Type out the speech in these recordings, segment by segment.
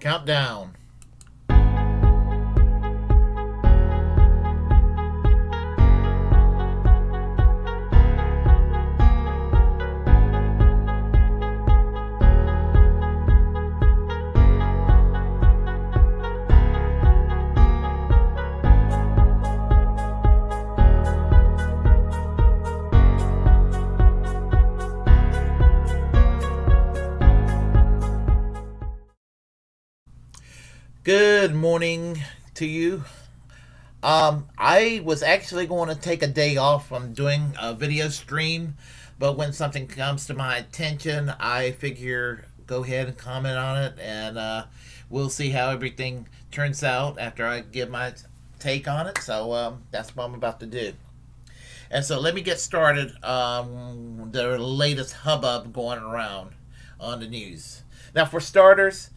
Countdown. Good morning to you. I was actually going to take a day off from doing a video stream, but when something comes to my attention, I figure go ahead and comment on it, and we'll see how everything turns out after I give my take on it. So that's what I'm about to do. And so let me get started. The latest hubbub going around on the news. Now, for starters,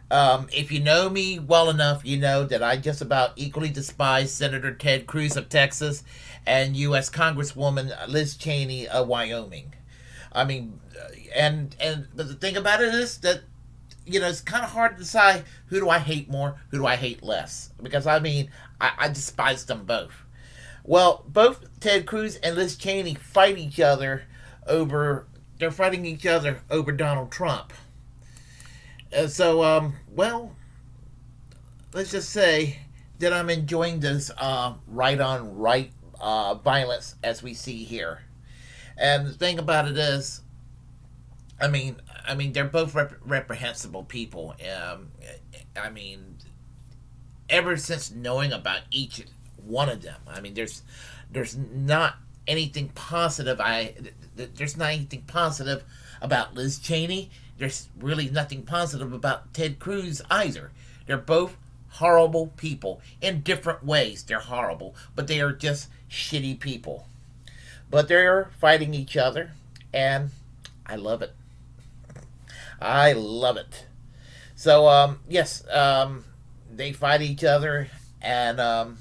if you know me well enough, you know that I just about equally despise Senator Ted Cruz of Texas and U.S. Congresswoman Liz Cheney of Wyoming. I mean, but the thing about it is that, it's kind of hard to decide who do I hate more, who do I hate less. Because, I despise them both. Well, both Ted Cruz and Liz Cheney fighting each other over Donald Trump. So, let's just say that I'm enjoying this right-on-right violence as we see here. And the thing about it is, they're both reprehensible people. Ever since knowing about each one of them, there's not anything positive. There's not anything positive about Liz Cheney. There's really nothing positive about Ted Cruz either. They're both horrible people. In different ways, they're horrible. But they are just shitty people. But they're fighting each other. And I love it. I love it. So, yes, they fight each other. And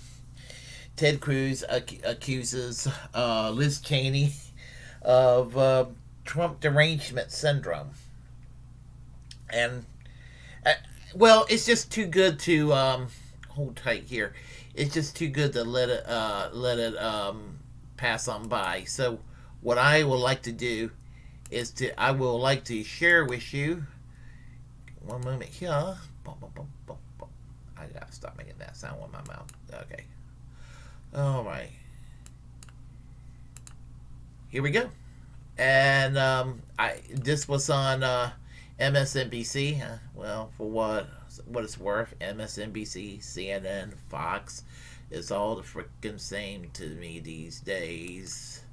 Ted Cruz accuses Liz Cheney of Trump Derangement Syndrome. And, it's just too good to, hold tight here. It's just too good to let it pass on by. So, what I would like to do is I would like to share with you, one moment here. I gotta stop making that sound with my mouth. Okay. Alright. Here we go. And, this was on, MSNBC, for what it's worth, MSNBC, CNN, Fox, it's all the freaking same to me these days.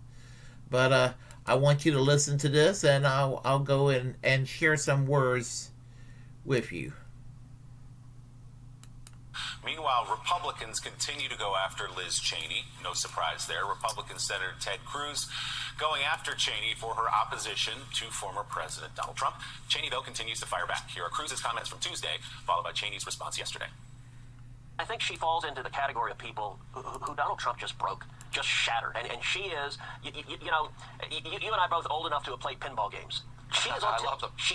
But I want you to listen to this, and I'll go and share some words with you. Meanwhile, Republicans continue to go after Liz Cheney. No surprise there. Republican Senator Ted Cruz going after Cheney for her opposition to former President Donald Trump. Cheney, though, continues to fire back. Here are Cruz's comments from Tuesday, followed by Cheney's response yesterday. I think she falls into the category of people who Donald Trump just broke, just shattered. And she is, you and I both old enough to have played pinball games. She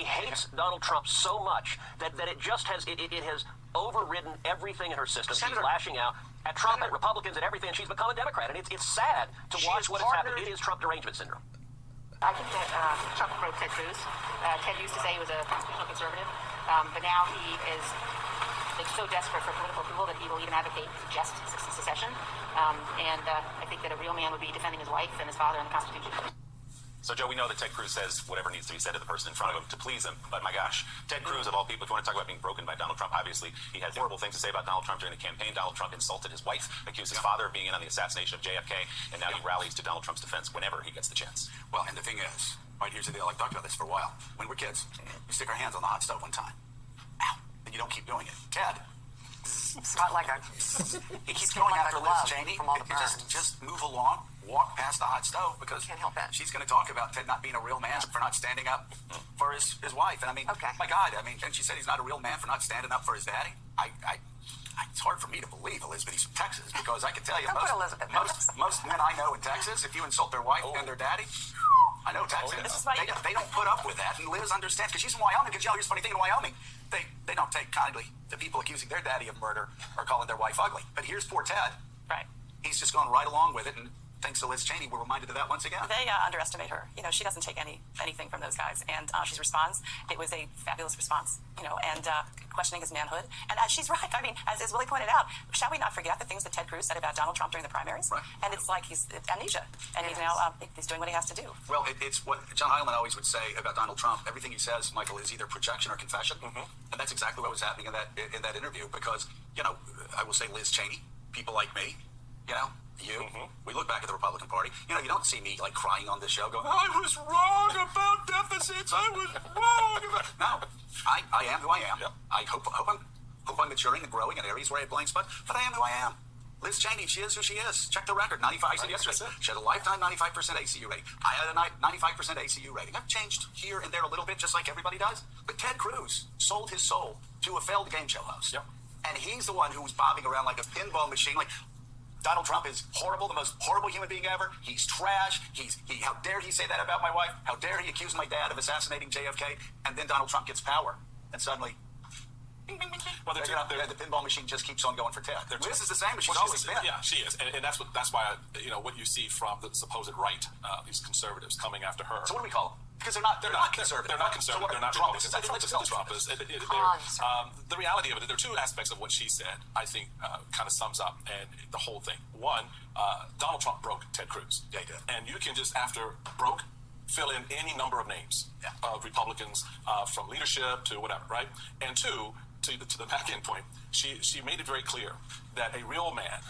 hates Donald Trump so much that it just has, it has overridden everything in her system. Senator, she's lashing out at Trump, at Republicans, at everything, and she's become a Democrat. And it's sad to watch what has happened. It is Trump Derangement Syndrome. I think that Trump broke Ted Cruz. Ted used to say he was a constitutional conservative, but now he is so desperate for political approval that he will even advocate just secession. And I think that a real man would be defending his wife and his father and the Constitution. So, Joe, we know that Ted Cruz says whatever needs to be said to the person in front of him to please him. But my gosh, Ted Cruz, of all people, if you want to talk about being broken by Donald Trump, obviously he had horrible things to say about Donald Trump during the campaign. Donald Trump insulted his wife, accused his father of being in on the assassination of JFK, and now he rallies to Donald Trump's defense whenever he gets the chance. Well, and the thing is, right, here's the deal. I've talked about this for a while. When we're kids, we stick our hands on the hot stove one time. Ow. And you don't keep doing it. Ted. Not like he keeps going after Liz Cheney. Just move along, walk past the hot stove, because can't help that. She's going to talk about Ted not being a real man for not standing up for his wife. And my God, and she said he's not a real man for not standing up for his daddy. It's hard for me to believe Elizabeth's from Texas, because I can tell you most men I know in Texas, if you insult their wife and their daddy, I know, Texans. This is why They don't put up with that, and Liz understands, because she's from Wyoming, because, here's the funny thing in Wyoming, they don't take kindly to people accusing their daddy of murder or calling their wife ugly. But here's poor Ted. Right. He's just gone right along with it, and thanks to Liz Cheney, we're reminded of that once again. They underestimate her. She doesn't take anything from those guys, and she responds. It was a fabulous response, and questioning his manhood. And she's right. I mean, as Willie pointed out, shall we not forget the things that Ted Cruz said about Donald Trump during the primaries? Right. And it's like he's amnesia, and he's now he's doing what he has to do. Well, it's what John Heilemann always would say about Donald Trump. Everything he says, Michael, is either projection or confession, and that's exactly what was happening in that interview. Because I will say, Liz Cheney, people like me, we look back at the Republican Party. You don't see me like crying on this show, going, "I was wrong about deficits. I was wrong about." No, I am who I am. Yep. I hope I'm maturing and growing in areas where I have blind spots, but I am who I am. Liz Cheney, she is who she is. Check the record. 95. I said yesterday, she had a lifetime 95% ACU rating. I had a 95% ACU rating. I've changed here and there a little bit, just like everybody does. But Ted Cruz sold his soul to a failed game show host. Yep. And he's the one who was bobbing around like a pinball machine. Like, Donald Trump is horrible, the most horrible human being ever. He's trash. How dare he say that about my wife? How dare he accuse my dad of assassinating JFK? And then Donald Trump gets power, and suddenly, well, the pinball machine just keeps on going for Ted. Liz is the same as she's always been. Yeah, she is, and that's why what you see from the supposed right, these conservatives coming after her. So what do we call them? Because they're not conservative. They're not conservative. They're not Republicans. Trumpists. The reality of it, there are two aspects of what she said, I think, kind of sums up and the whole thing. One, Donald Trump broke Ted Cruz. Yeah, he did. And you can just, after broke, fill in any number of names of Republicans, from leadership to whatever, right? And two, to the back end point, she made it very clear that a real man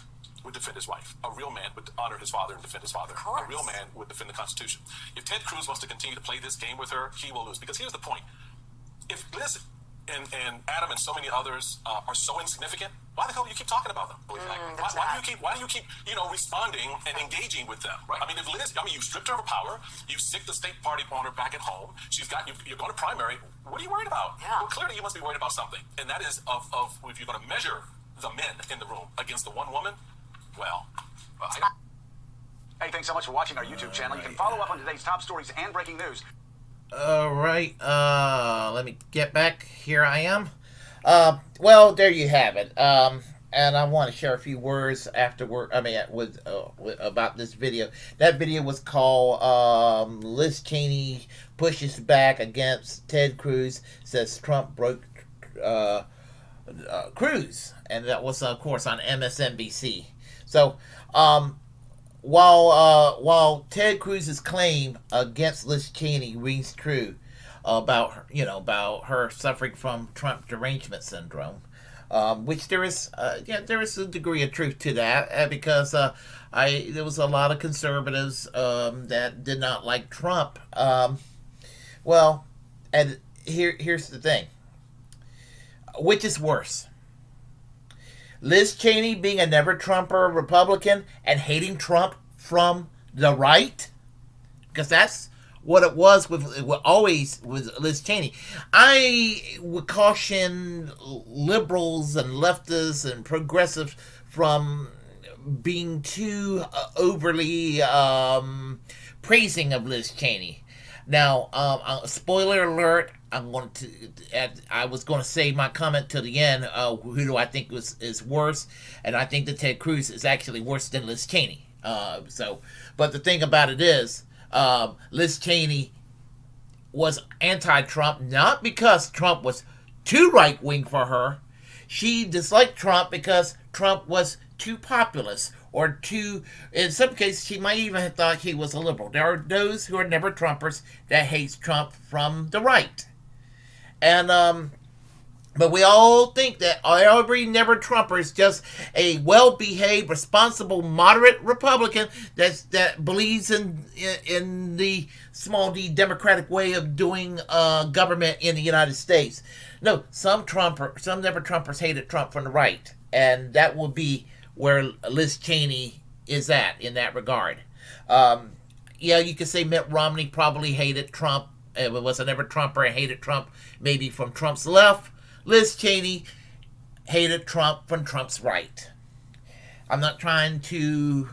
would defend his wife. A real man would honor his father and defend his father. A real man would defend the Constitution. If Ted Cruz wants to continue to play this game with her, he will lose. Because here's the point. If Liz and Adam and so many others are so insignificant, why the hell do you keep talking about them? Why do you keep responding and engaging with them? Right. I mean, if Liz, you stripped her of her power, you sicked the state party on her back at home, you're going to primary, what are you worried about? Yeah. Well, clearly you must be worried about something. And that is of if you're going to measure the men in the room against the one woman, Hey, thanks so much for watching our YouTube channel. You can follow up on today's top stories and breaking news. All right. Let me get back. Here I am. Well, there you have it. And I want to share a few words afterward. With about this video. That video was called "Liz Cheney Pushes Back Against Ted Cruz, Says Trump Broke Cruz," and that was, of course, on MSNBC. So, while Ted Cruz's claim against Liz Cheney rings true about her suffering from Trump Derangement Syndrome, which there is a degree of truth to that, because there was a lot of conservatives that did not like Trump. And here's the thing: which is worse? Liz Cheney being a never-Trumper Republican and hating Trump from the right? Because that's what it was always with Liz Cheney. I would caution liberals and leftists and progressives from being too overly praising of Liz Cheney. Now, spoiler alert, I was going to say my comment to the end. Who do I think is worse? And I think that Ted Cruz is actually worse than Liz Cheney. But the thing about it is, Liz Cheney was anti-Trump not because Trump was too right-wing for her. She disliked Trump because Trump was too populist, or too, in some cases, she might even have thought he was a liberal. There are those who are never Trumpers that hates Trump from the right. And, but we all think that every never Trumper is just a well-behaved, responsible, moderate Republican that believes in the small d democratic way of doing government in the United States. No, some never Trumpers hated Trump from the right, and that will be where Liz Cheney is at in that regard. You could say Mitt Romney probably hated Trump. It was a never Trumper and hated Trump maybe from Trump's left. Liz Cheney hated Trump from Trump's right. I'm not trying to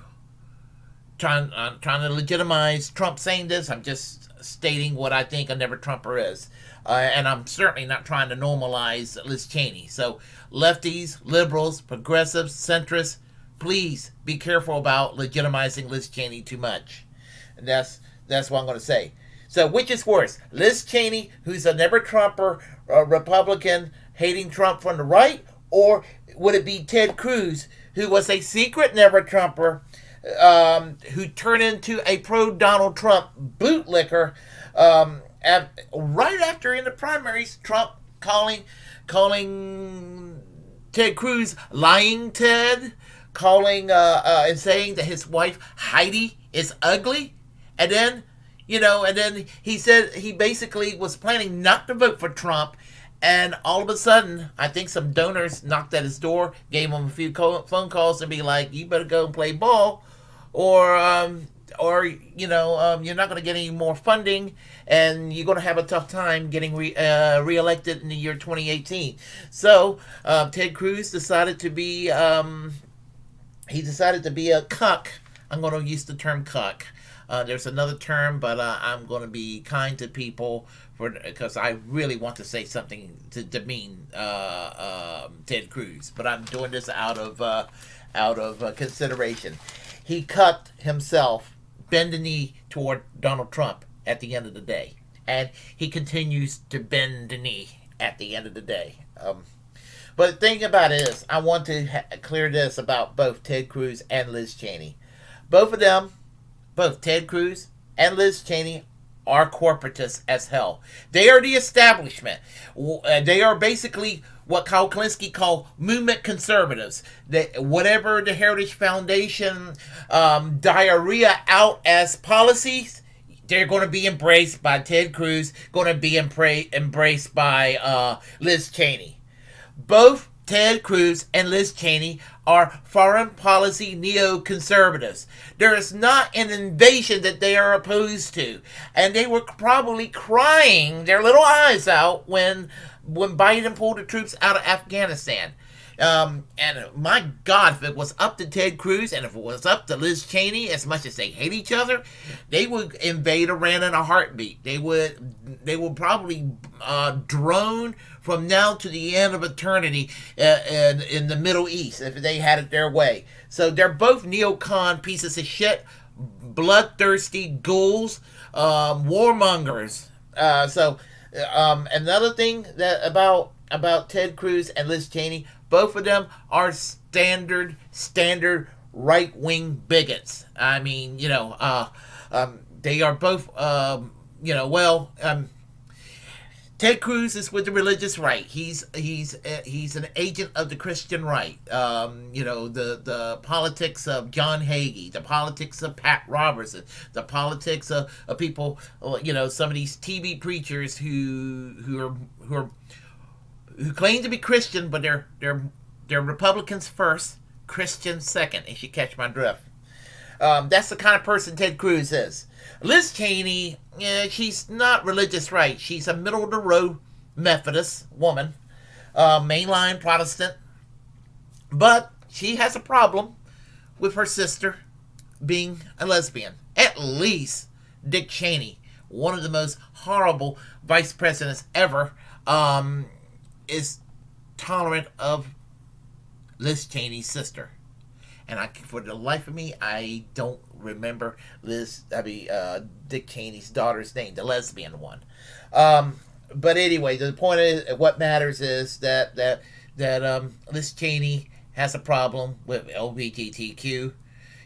legitimize Trump saying this. I'm just stating what I think a never Trumper is. And I'm certainly not trying to normalize Liz Cheney. So lefties, liberals, progressives, centrists, please be careful about legitimizing Liz Cheney too much. And that's what I'm going to say. So which is worse? Liz Cheney, who's a never Trumper, Republican, hating Trump from the right? Or would it be Ted Cruz, who was a secret never Trumper, who turned into a pro-Donald Trump bootlicker right after in the primaries, Trump calling Ted Cruz lying Ted, calling and saying that his wife Heidi is ugly, and then he said he basically was planning not to vote for Trump, and all of a sudden I think some donors knocked at his door, gave him a few phone calls and be like, you better go and play ball, or you're not going to get any more funding, and you're going to have a tough time getting reelected in the year 2018. So Ted Cruz decided to be a cuck. I'm going to use the term cuck. There's another term, but I'm going to be kind to people because I really want to say something to demean Ted Cruz, but I'm doing this out of consideration. He cucked himself, bend the knee toward Donald Trump at the end of the day. And he continues to bend the knee at the end of the day. But the thing about it is, I want to clear this about both Ted Cruz and Liz Cheney. Both of them, both Ted Cruz and Liz Cheney, are corporatists as hell. They are the establishment. They are basically what Kyle Kalinske called movement conservatives. Whatever the Heritage Foundation diarrhea out as policies, they're going to be embraced by Ted Cruz, going to be embraced by Liz Cheney. Both Ted Cruz and Liz Cheney are foreign policy neoconservatives. There is not an invasion that they are opposed to. And they were probably crying their little eyes out when Biden pulled the troops out of Afghanistan. And my God, if it was up to Ted Cruz and if it was up to Liz Cheney, as much as they hate each other, they would invade Iran in a heartbeat. They would probably drone from now to the end of eternity in the Middle East if they had it their way. So they're both neocon pieces of shit, bloodthirsty ghouls, warmongers. Another thing that about Ted Cruz and Liz Cheney, both of them are standard right-wing bigots. I mean, they are both, Ted Cruz is with the religious right. He's an agent of the Christian right. The politics of John Hagee, the politics of Pat Robertson, the politics of people, some of these TV preachers who claim to be Christian, but they're Republicans first, Christians second, if you catch my drift. That's the kind of person Ted Cruz is. Liz Cheney, she's not religious right. She's a middle-of-the-road Methodist woman, mainline Protestant, but she has a problem with her sister being a lesbian. At least Dick Cheney, one of the most horrible vice presidents ever, is tolerant of Liz Cheney's sister. And for the life of me, I don't remember Dick Cheney's daughter's name, the lesbian one. But anyway, the point is, what matters is that Liz Cheney has a problem with LGBTQ.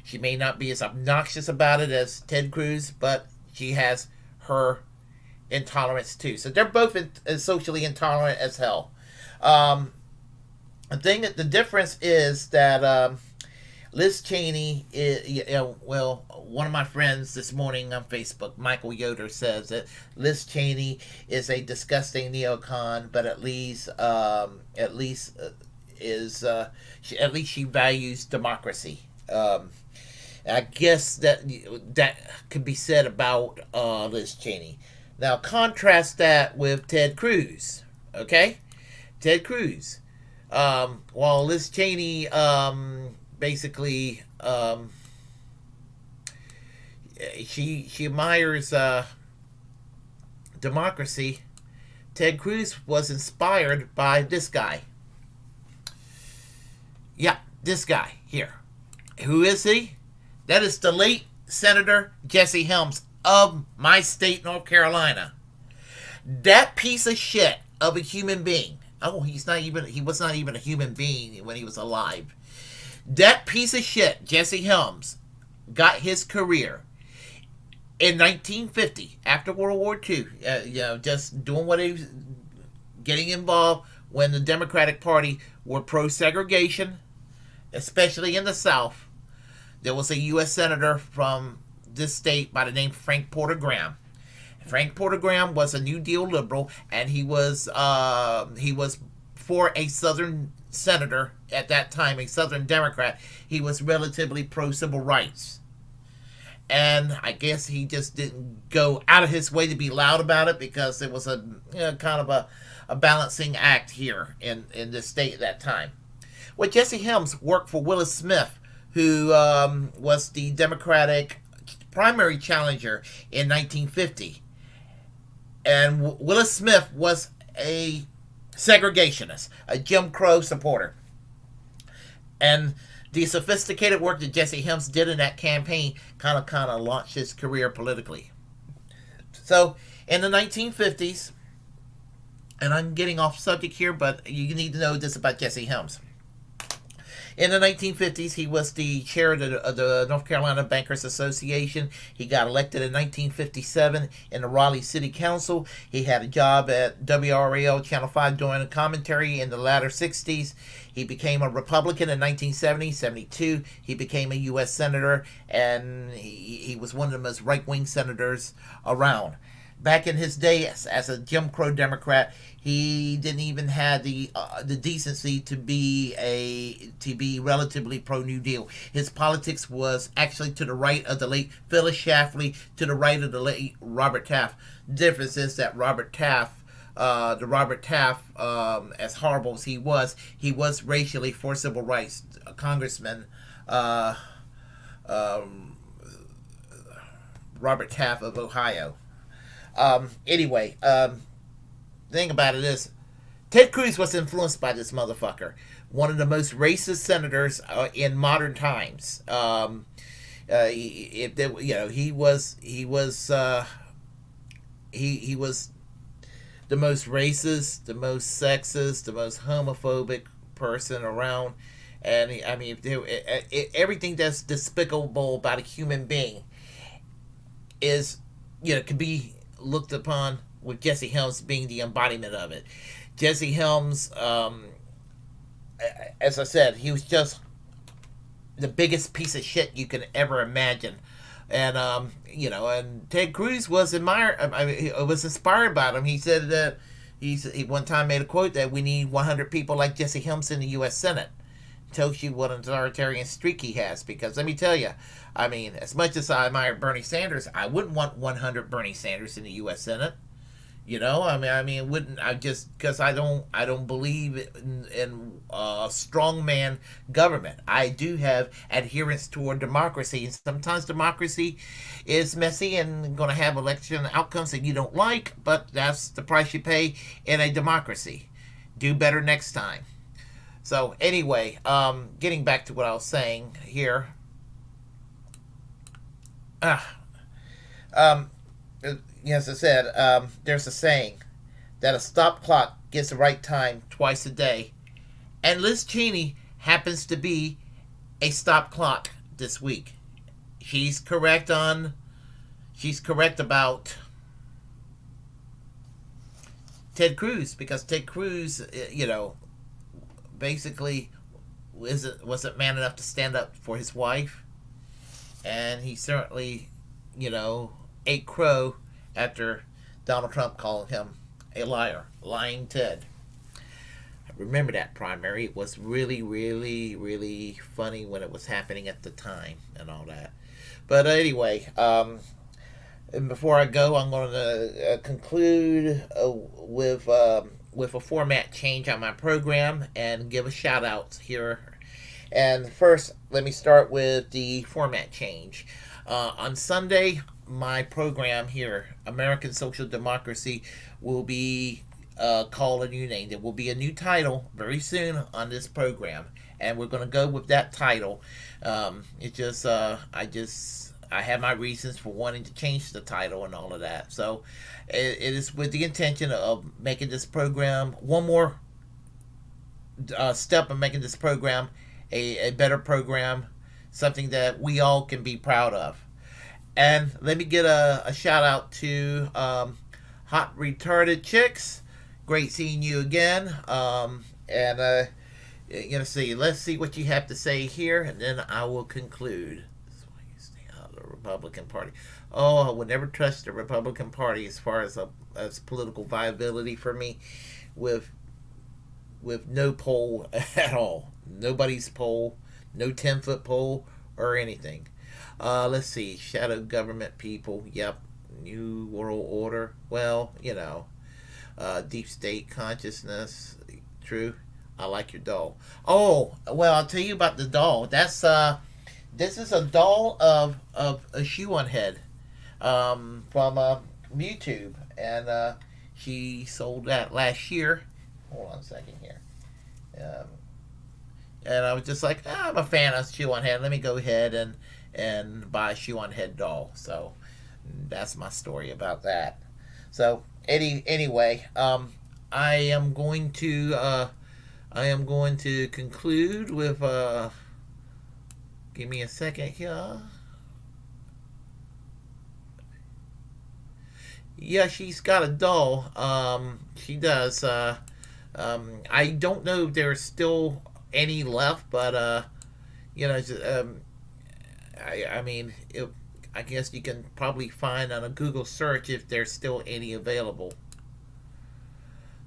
She may not be as obnoxious about it as Ted Cruz, but she has her intolerance too. So they're both socially intolerant as hell. The difference is that Liz Cheney one of my friends this morning on Facebook, Michael Yoder, says that Liz Cheney is a disgusting neocon, but at least she values democracy. I guess that could be said about Liz Cheney. Now contrast that with Ted Cruz. Okay, Ted Cruz. While Liz Cheney basically she admires democracy, Ted Cruz was inspired by this guy. Yeah, this guy here. Who is he? That is the late Senator Jesse Helms of my state, North Carolina. That piece of shit of a human being. Oh, he was not even a human being when he was alive. That piece of shit, Jesse Helms, got his career in 1950, after World War II, just doing what he was, getting involved when the Democratic Party were pro-segregation, especially in the South. There was a U.S. Senator from this state by the name Frank Porter Graham. Frank Porter Graham was a New Deal liberal, and he was for a Southern senator at that time, a Southern Democrat. He was relatively pro-civil rights. And I guess he just didn't go out of his way to be loud about it, because it was a kind of a balancing act here in this state at that time. Well, Jesse Helms worked for Willis Smith, who was the Democratic primary challenger in 1950. And Willis Smith was a segregationist, a Jim Crow supporter. And the sophisticated work that Jesse Helms did in that campaign kind of launched his career politically. So, in the 1950s, and I'm getting off subject here, but you need to know this about Jesse Helms. In the 1950s, he was the chair of the North Carolina Bankers Association. He got elected in 1957 in the Raleigh City Council. He had a job at WRAL Channel 5 doing a commentary in the latter 60s. He became a Republican in 1970, 72. He became a U.S. Senator, and he was one of the most right-wing senators around. Back in his day as a Jim Crow Democrat, he didn't even have the decency to be relatively pro New Deal. His politics was actually to the right of the late Phyllis Schlafly, to the right of the late Robert Taft. The difference is that Robert Taft, as horrible as he was racially for civil rights. Congressman Robert Taft of Ohio. Anyway, the thing about it is, Ted Cruz was influenced by this motherfucker. One of the most racist senators in modern times. He was the most racist, the most sexist, the most homophobic person around. And everything that's despicable about a human being is, could be looked upon with Jesse Helms being the embodiment of it. Jesse Helms, as I said, he was just the biggest piece of shit you can ever imagine. And and Ted Cruz was inspired by him. He said that he one time made a quote that we need 100 people like Jesse Helms in the U.S. Senate. Tells you what an authoritarian streak he has. Because let me tell you, as much as I admire Bernie Sanders, I wouldn't want 100 Bernie Sanders in the U.S. Senate. Wouldn't I? Just because I don't believe in strongman government. I do have adherence toward democracy, and sometimes democracy is messy and going to have election outcomes that you don't like. But that's the price you pay in a democracy. Do better next time. So anyway, getting back to what I was saying here. As I said, there's a saying that a stop clock gets the right time twice a day. And Liz Cheney happens to be a stop clock this week. She's correct about Ted Cruz, because Ted Cruz, basically wasn't man enough to stand up for his wife, and he certainly, ate crow after Donald Trump called him a liar, lying Ted. I remember that primary. It was really, really, really funny when it was happening at the time and all that. But anyway, and before I go, I'm going to conclude with a format change on my program and give a shout out here. And first, let me start with the format change. On Sunday, my program here, American Social Democracy, will be called a new name. There will be a new title very soon on this program, and we're going to go with that title. I have my reasons for wanting to change the title and all of that. So it is with the intention of making this program one more step in making this program a better program, something that we all can be proud of. And let me get a shout out to Hot Retarded Chicks. Great seeing you again. Let's see what you have to say here, and then I will conclude. That's why you stay out of the Republican Party. Oh, I would never trust the Republican Party as far as political viability for me, with no poll at all. Nobody's poll, no 10-foot poll or anything. Let's see. Shadow government people. Yep. New World Order. Well, deep state consciousness. True. I like your doll. Oh, well, I'll tell you about the doll. This is a doll of a shoe on head from YouTube, and she sold that last year. Hold on a second here. And I was just like, I'm a fan of shoe on head. Let me go ahead and buy a shoe on head doll. So that's my story about that. So anyway, I am going to conclude with give me a second here. Yeah, she's got a doll. She does. I don't know if there's still any left, but I guess you can probably find on a Google search if there's still any available.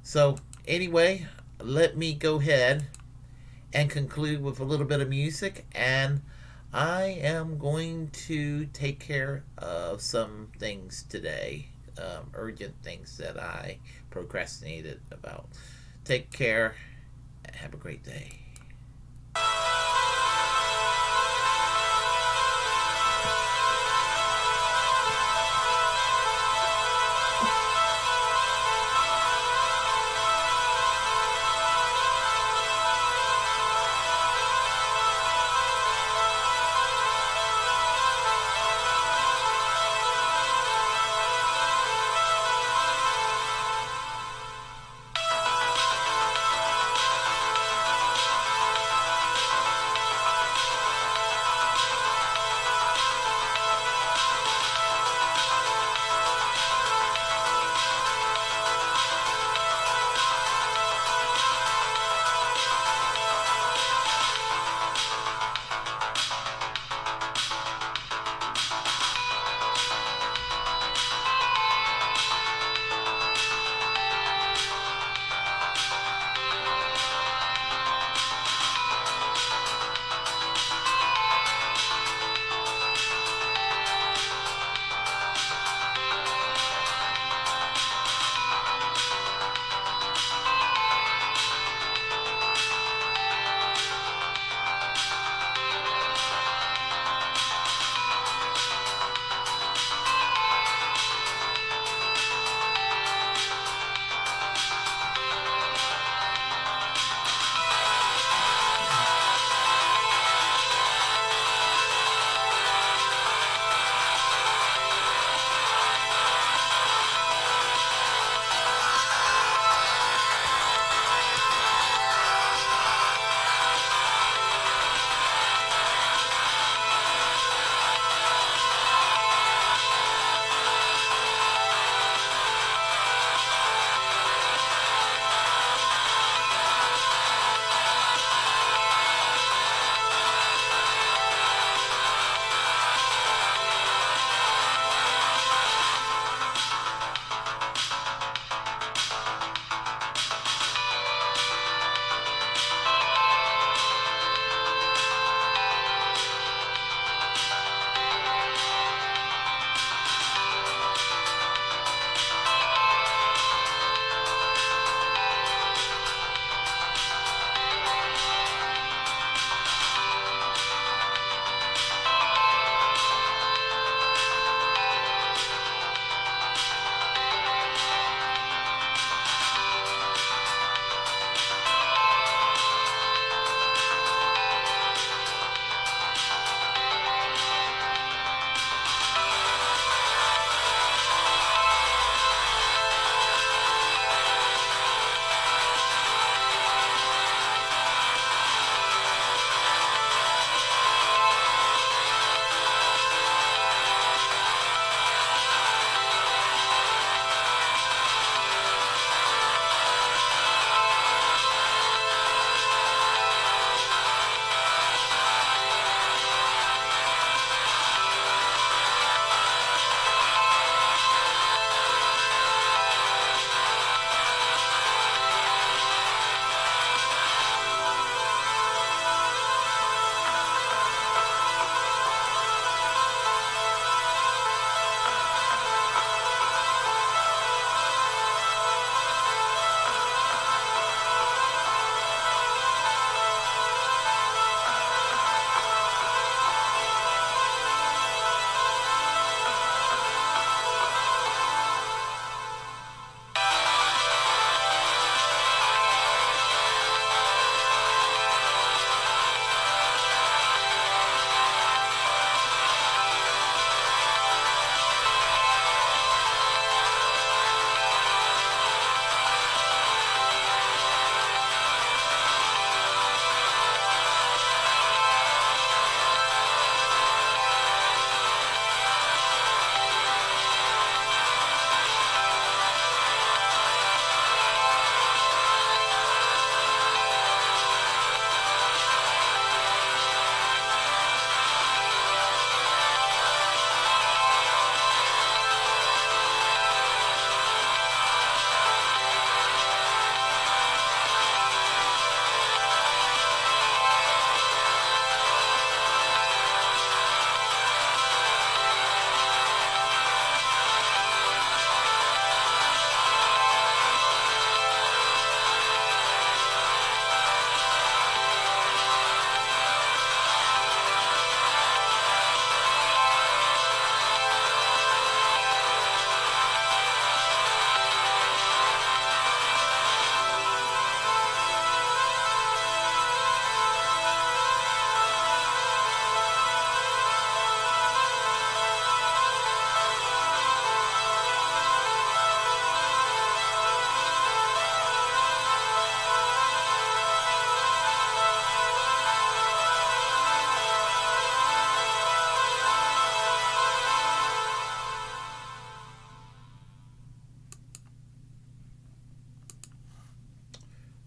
So anyway, let me go ahead and conclude with a little bit of music, and I am going to take care of some things today, urgent things that I procrastinated about. Take care. Have a great day.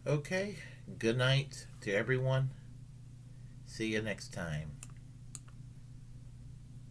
Okay, good night to everyone. See you next time.